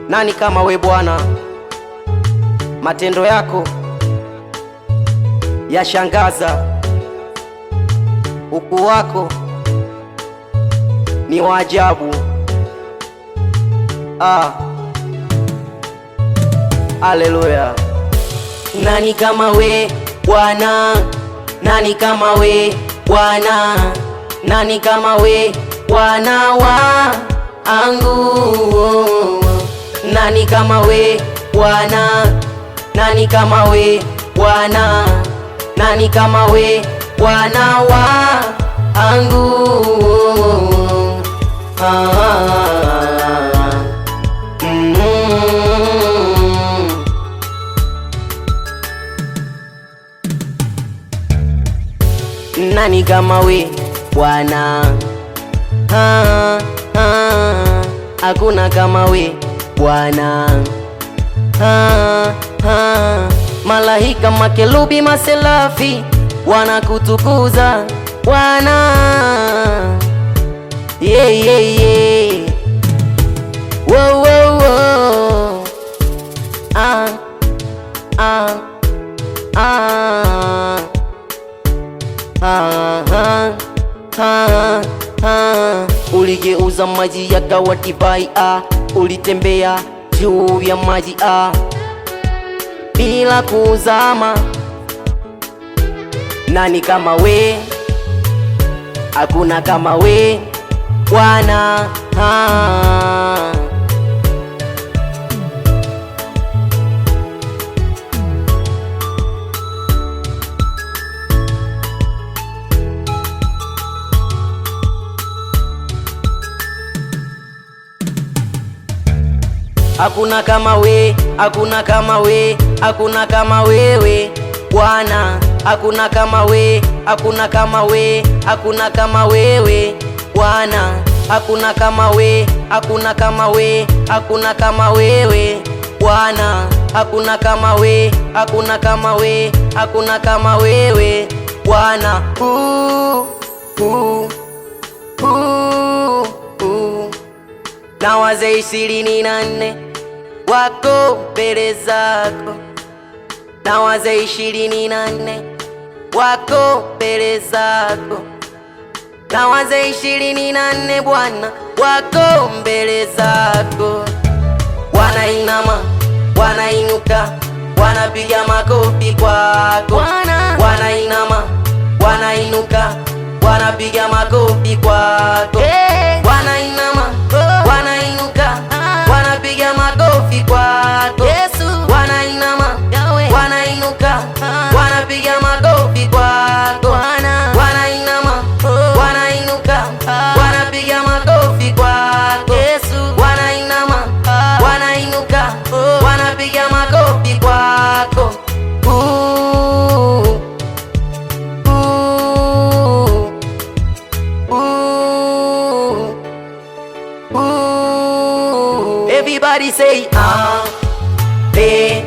Nani kama we Bwana? Matendo yako yashangaza, ukuu wako ni wa ajabu. Haleluya. Nani kama we Bwana? Nani kama we Bwana? Nani kama we Bwana wangu? Nani kama we Bwana? Nani kama we Bwana? Nani kama we Bwana wangu? Nani kama we Bwana? Hakuna kama we Bwana. Malaika, makerubi, maserafi wanakutukuza Bwana. Wow, wow, wow. Uligeuza maji yakawa divai, ulitembea juu ya maji bila kuzama. Nani kama we? Hakuna kama we Bwana. Hakuna kama we, hakuna kama we, hakuna kama wewe Bwana. Hakuna kama we, hakuna kama we, hakuna kama wewe Bwana. Hakuna kama we, hakuna kama we, hakuna kama wewe Bwana. Hakuna kama we, hakuna kama we, hakuna kama wewe Bwana. Na wazee 24 wako mbele zako, na wazee 24 wako mbele zako, na wazee 24 Bwana wako mbele zako. Wanainama, wanainuka, wanapiga makofi kwako. Wanainama, wanainuka, wanapiga makofi kwako. Wanainama, wanainuka, wanapiga makofi kwako. Wanainama, wanainuka, wanapiga makofi kwako. Wanainama, wanainuka, wanapiga makofi kwako. Wanainama, wanainuka, wanapiga makofi kwako. Everybody say amen.